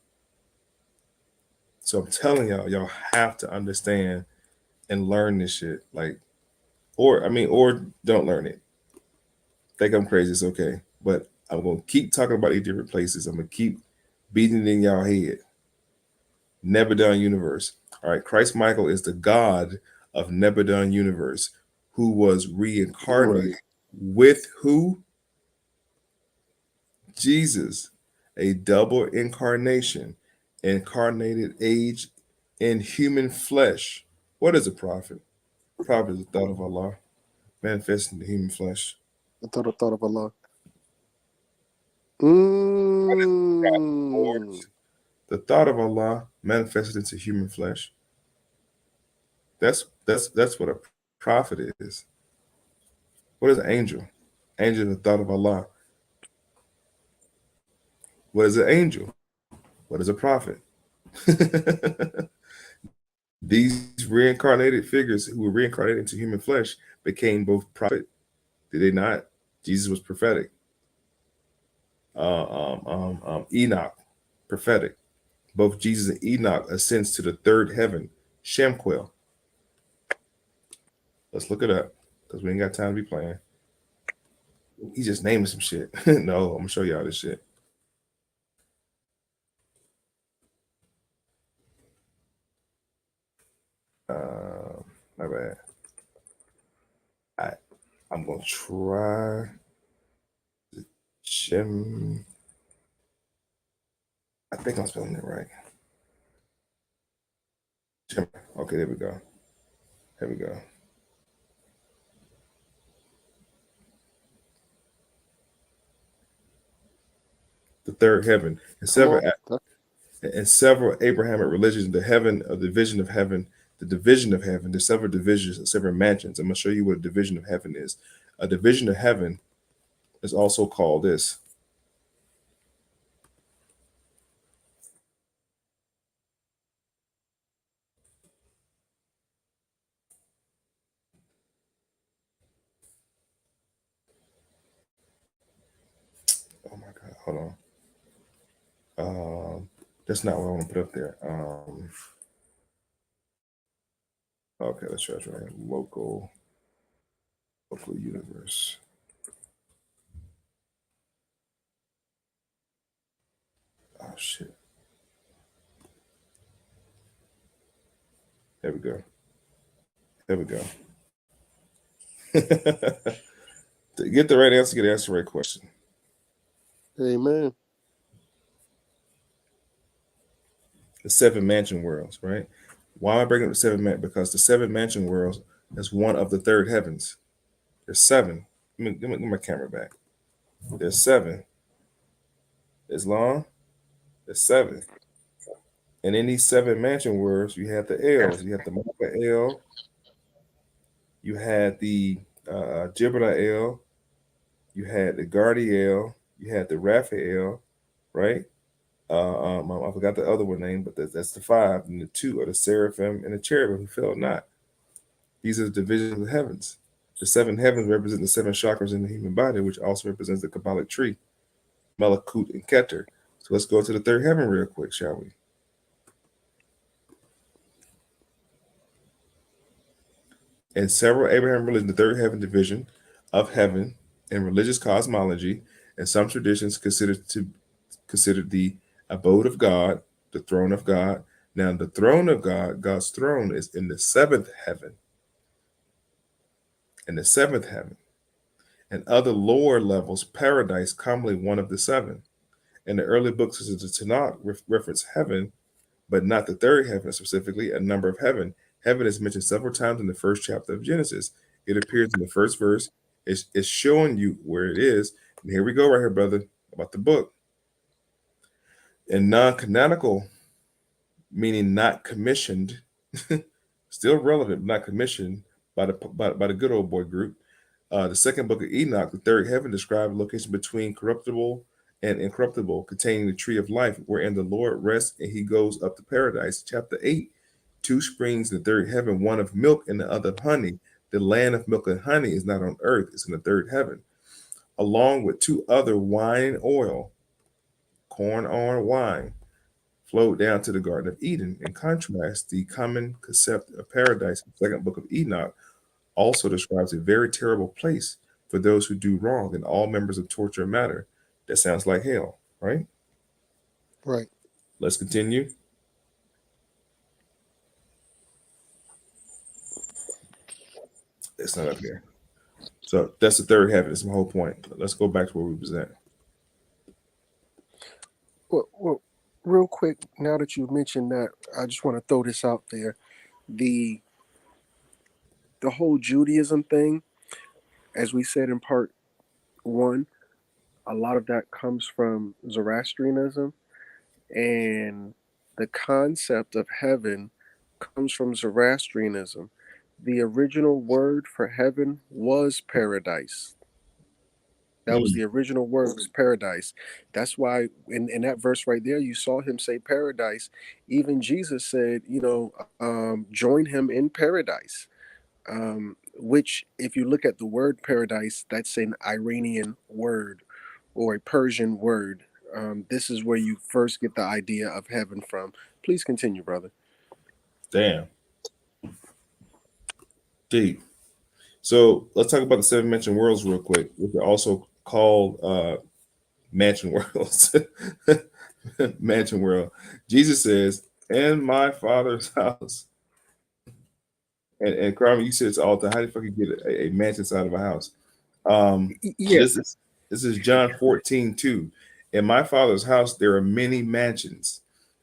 [SPEAKER 2] So I'm telling y'all have to understand and learn this shit. Like, or don't learn it. Think I'm crazy, it's okay. But I'm gonna keep talking about these different places. I'm gonna keep beating it in y'all head. Nebadon universe. All right, Christ Michael is the God of Nebadon universe, who was reincarnated with who? Jesus, a double incarnation, incarnated age in human flesh. What is a prophet? A prophet is the thought of Allah, manifesting the human flesh.
[SPEAKER 3] I thought of Allah.
[SPEAKER 2] The thought of Allah manifested into human flesh. That's what a prophet is. What is an angel? Angel is the thought of Allah. What is an angel? What is a prophet? These reincarnated figures who were reincarnated into human flesh became both prophet. Did they not? Jesus was prophetic. Enoch, prophetic. Both Jesus and Enoch ascends to the third heaven. Shamquel. Let's look it up because we ain't got time to be playing. He just naming some shit. No, I'm gonna show y'all this shit. My bad. I I'm gonna try Shem. I think I'm spelling it right. Shem. Okay, there we go. There we go. the third heaven.
[SPEAKER 3] Come on.
[SPEAKER 2] In several Abrahamic religions, the heaven of the division of heaven, the division of heaven, there's several divisions, several mansions. I'm gonna show you what a division of heaven is. A division of heaven is also called this. Oh my God, hold on. That's not what I want to put up there. Okay, let's try local universe. Oh shit. There we go. There we go. To get the right answer, you get answer the right question.
[SPEAKER 3] Amen.
[SPEAKER 2] The seven mansion worlds, right? Why am I bringing up the seven man? Because the seven mansion worlds is one of the third heavens. There's seven. Give me my camera back. There's seven. There's long. There's seven. And in these seven mansion worlds, you have the L's. You have the Micah L. You had the Jibra L. You had the Guardiel. You had the Raphael, right? I forgot the other one name, but that's the five. And the two are the seraphim and the cherubim who fell not. These are the divisions of the heavens. The seven heavens represent the seven chakras in the human body, which also represents the Kabbalic tree, Malakut and Keter. So let's go to the third heaven real quick, shall we? In several Abraham religions, the third heaven division of heaven in religious cosmology and some traditions considered the abode of God, the throne of God. Now, the throne of God, God's throne, is in the seventh heaven. In the seventh heaven. And other lower levels, paradise, commonly one of the seven. In the early books of the Tanakh reference heaven, but not the third heaven specifically, a number of heaven. Heaven is mentioned several times in the first chapter of Genesis. It appears in the first verse. It's showing you where it is. And here we go right here, brother, about the book. In non-canonical, meaning not commissioned, still relevant, not commissioned by the good old boy group. The second book of Enoch, the third heaven, describes a location between corruptible and incorruptible, containing the tree of life, wherein the Lord rests and he goes up to paradise. Chapter 8, two springs in the third heaven, one of milk and the other of honey. The land of milk and honey is not on earth, it's in the third heaven. Along with two other wine and oil, corn, oil, wine, flowed down to the Garden of Eden. In contrast, the common concept of paradise, the second book of Enoch, also describes a very terrible place for those who do wrong and all members of torture matter. That sounds like hell, right?
[SPEAKER 3] Right.
[SPEAKER 2] Let's continue. It's not up here. So that's the third heaven. That's my whole point. Let's go back to where we was at.
[SPEAKER 3] Well, real quick, now that you've mentioned that, I just want to throw this out there. The whole Judaism thing, as we said in part one, a lot of that comes from Zoroastrianism, and the concept of heaven comes from Zoroastrianism. The original word for heaven was paradise. That was the original word, was paradise. That's why in that verse right there, you saw him say paradise. Even Jesus said, join him in paradise. Which, if you look at the word paradise, that's an Iranian word or a Persian word. This is where you first get the idea of heaven from. Please continue, brother.
[SPEAKER 2] Damn. Deep. So let's talk about the seven mansion worlds real quick, which are also called mansion worlds. Mansion world. Jesus says, in my father's house. And Carmen, you said it's all the time. How the fuck you get a mansion inside of a house?
[SPEAKER 3] Yeah.
[SPEAKER 2] This is John 14:2. In my father's house there are many mansions.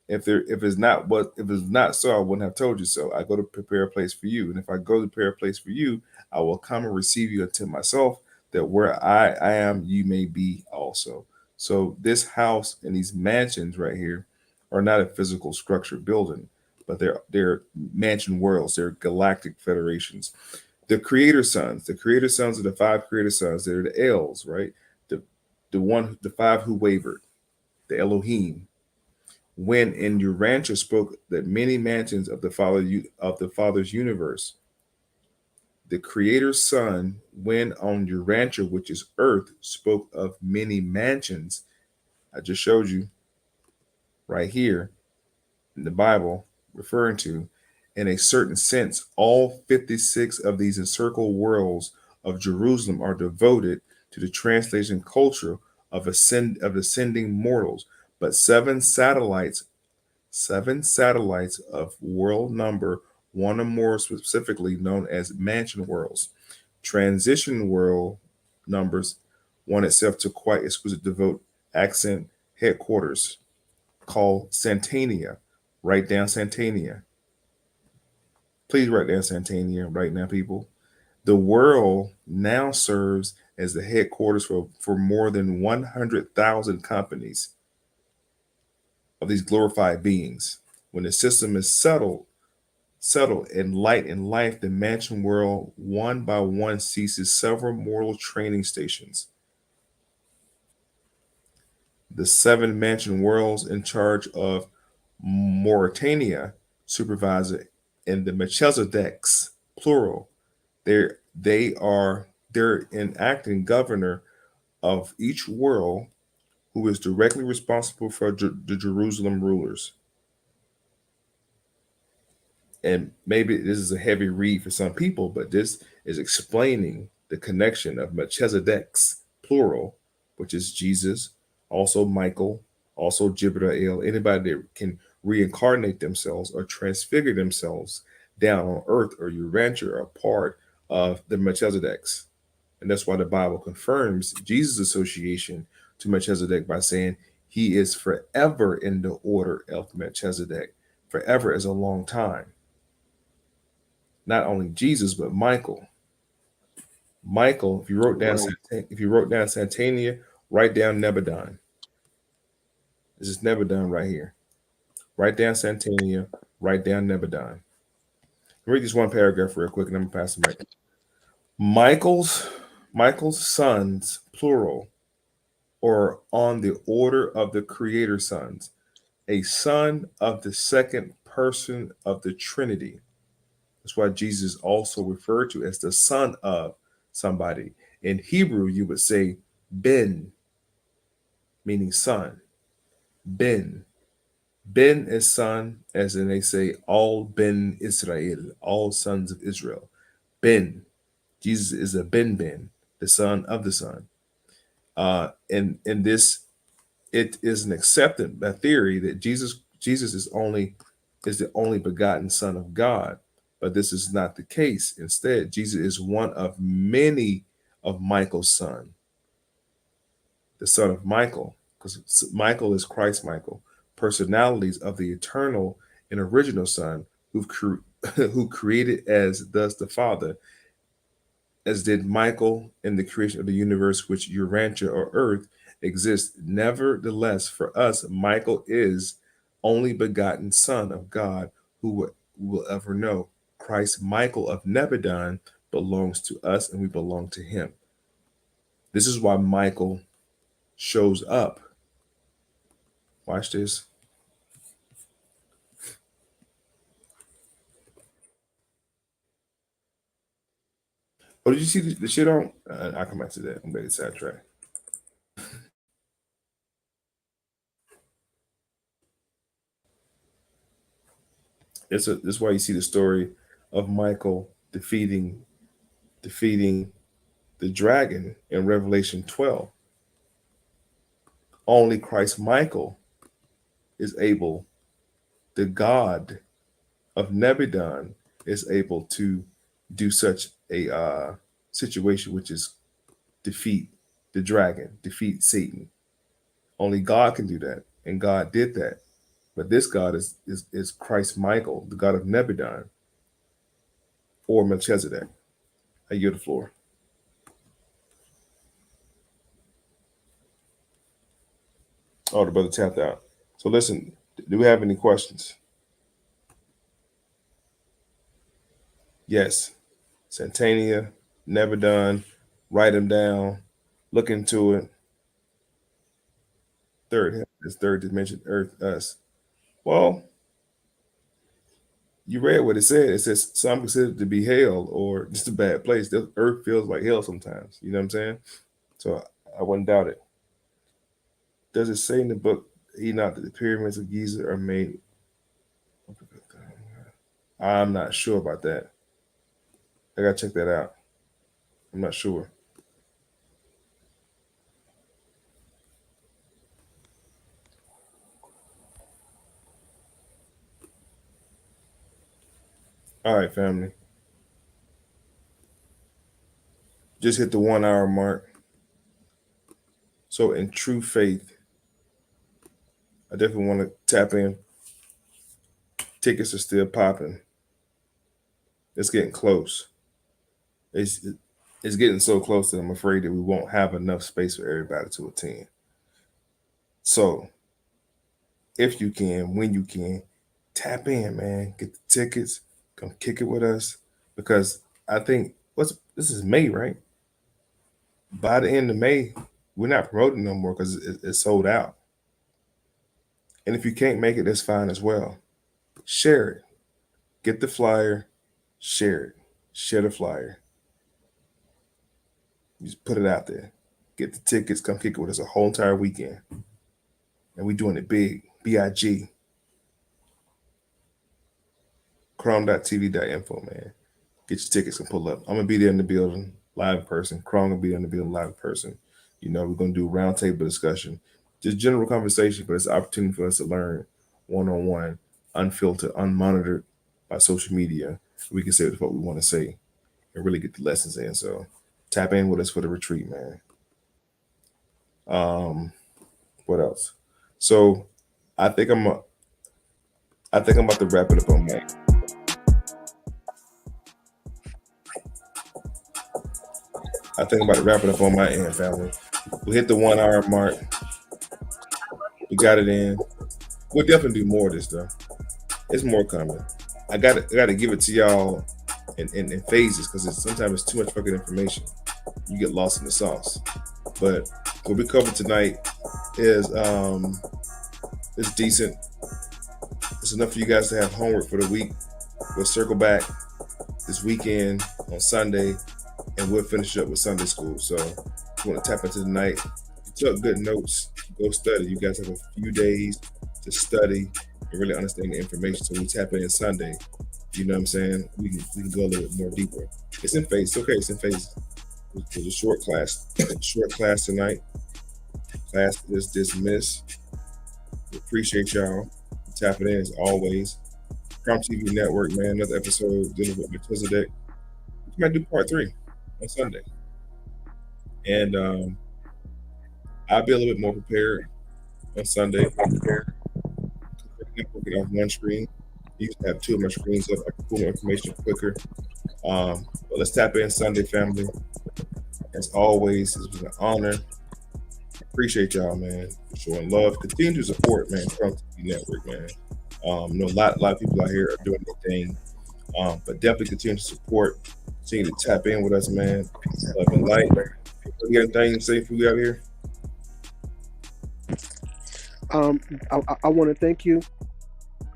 [SPEAKER 2] If it's not so, I wouldn't have told you so. I go to prepare a place for you. And if I go to prepare a place for you, I will come and receive you unto myself, that where I am, you may be also. So this house and these mansions right here are not a physical structure building, but they're mansion worlds. They're galactic federations. The creator sons of the five creator sons, they're the Els, right? The the five who wavered, the Elohim. When in Urantia spoke that many mansions of the Father's universe, the Creator's Son, when on Urantia, which is Earth, spoke of many mansions. I just showed you right here in the Bible, referring to, in a certain sense, all 56 of these encircled worlds of Jerusalem are devoted to the translation culture of ascending mortals, but seven satellites of world number one or more, specifically known as mansion worlds, transition world numbers, one itself to quite exquisite devote accent headquarters called Santania. Write down Santania. Please write down Santania right now, people. The world now serves as the headquarters for more than 100,000 companies of these glorified beings. When the system is settled in light and life, the mansion world one by one ceases several mortal training stations. The seven mansion worlds in charge of Mauritania supervisor and the Melchizedeks, plural. They're enacting governor of each world who is directly responsible for the Jerusalem rulers. And maybe this is a heavy read for some people, but this is explaining the connection of Melchizedek's, plural, which is Jesus, also Michael, also Jibrail, anybody that can reincarnate themselves or transfigure themselves down on earth or Urantia are part of the Melchizedeks. And that's why the Bible confirms Jesus' association to Melchizedek by saying he is forever in the order of Melchizedek. Forever is a long time. Not only Jesus, but Michael. Michael,
[SPEAKER 3] Right.
[SPEAKER 2] If you wrote down Santania, write down Nebadon. This is Nebadon right here. Write down Santania, write down Nebadon. Read this one paragraph real quick, and I'm gonna pass the mic. Michael's Michael's sons, plural, or on the order of the creator sons, a son of the second person of the Trinity. That's why Jesus also referred to as the son of somebody. In Hebrew, you would say Ben, meaning son. Ben. Ben is son, as in they say, all Ben Israel, all sons of Israel. Ben. Jesus is a Ben, the son of the son. And in this, it is an accepted a theory that Jesus is the only begotten Son of God, but this is not the case. Instead, Jesus is one of many of Michael's son, the son of Michael, because Michael is Christ Michael, personalities of the eternal and original Son who created as does the Father, as did Michael in the creation of the universe, which Urantia or Earth exists. Nevertheless, for us, Michael is only begotten Son of God who will ever know. Christ Michael of Nebadon belongs to us and we belong to him. This is why Michael shows up. Watch this. Oh, did you see the shit on? I'll come back to that. I'm ready to sidetrack. This is why you see the story of Michael defeating the dragon in Revelation 12. Only Christ Michael is able, the God of Nebadon is able to do such a situation, which is defeat the dragon, defeat Satan. Only God can do that, and God did that. But this God is Christ Michael, the God of Nebadon, or Melchizedek. I yield the floor. Oh, the brother tapped out. So listen, do we have any questions? Yes. Santania, never done. Write them down. Look into it. Third dimension, Earth, us. Well, you read what it said. It says some consider it to be hell or just a bad place. The Earth feels like hell sometimes. You know what I'm saying? So I wouldn't doubt it. Does it say in the book Enoch that the pyramids of Giza are made? I'm not sure about that. I gotta check that out. I'm not sure. All right, family. Just hit the 1 hour mark. So in true faith, I definitely want to tap in. Tickets are still popping. It's getting close. It's getting so close that I'm afraid that we won't have enough space for everybody to attend. So if you can, when you can, tap in, man. Get the tickets. Come kick it with us. Because I think this is May, right? By the end of May, we're not promoting no more because it's sold out. And if you can't make it, that's fine as well. Share it. Get the flyer. Share it. Share the flyer. Just put it out there. Get the tickets. Come kick it with us a whole entire weekend. And we doing it big. BIG. Chrome.tv.info, man. Get your tickets and pull up. I'm gonna be there in the building, live person. Chrome gonna be in the building, live person. You know, we're gonna do a roundtable discussion, just general conversation, but it's an opportunity for us to learn one-on-one, unfiltered, unmonitored by social media. We can say what we want to say and really get the lessons in. So tap in with us for the retreat, man. What else? So I think I'm about to wrap it up on that. I think I'm about to wrap it up on my end, family. We hit the 1 hour mark. We got it in. We'll definitely do more of this though. It's more coming. I gotta give it to y'all in phases because sometimes it's too much fucking information. You get lost in the sauce. But what we covered tonight is decent. It's enough for you guys to have homework for the week. We'll circle back this weekend on Sunday and we'll finish up with Sunday school. So if you want to tap into the night, if you took good notes, go study. You guys have a few days to study and really understand the information. So we tap in Sunday. You know what I'm saying? We can go a little bit more deeper. It's in phase. Okay, it's in phase. It's a short class. Short class tonight. Class is dismissed. We appreciate y'all tapping in as always. Crumb TV Network, man. Another episode dealing with Melchizedek. We might do part 3 on Sunday. And I'll be a little bit more prepared on Sunday. Working off one screen. You used to have 2 of my screens up. I can pull more information quicker. But let's tap in Sunday, family. As always, it's been an honor. Appreciate y'all, man. Showing love. Continue to support, man. Crumb TV Network, man. I know a lot of people out here are doing their thing. But definitely continue to support. Continue to tap in with us, man. Love and light. You got anything to say for you out here?
[SPEAKER 3] I want to thank you.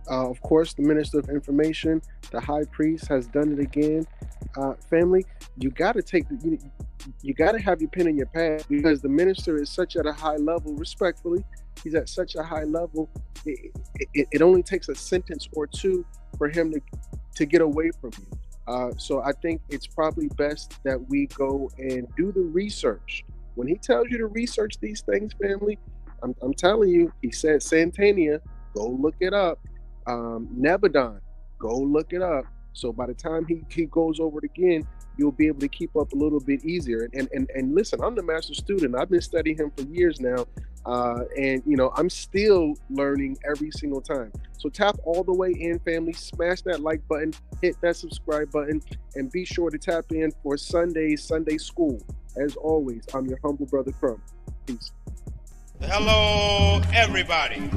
[SPEAKER 3] Of course, the Minister of Information, the High Priest, has done it again. Family, you got to you got to have your pen in your pad because the minister is such at a high level. Respectfully, he's at such a high level. It only takes a sentence or two for him to get away from you. So I think it's probably best that we go and do the research. When he tells you to research these things, family, I'm telling you, he said Santania, go look it up. Nebadon, go look it up. So by the time he goes over it again, you'll be able to keep up a little bit easier. And listen, I'm the master student. I've been studying him for years now. And I'm still learning every single time. So tap all the way in, family. Smash that like button, hit that subscribe button, and be sure to tap in for Sunday school. As always, I'm your humble brother Crumb. Peace.
[SPEAKER 4] Hello, everybody.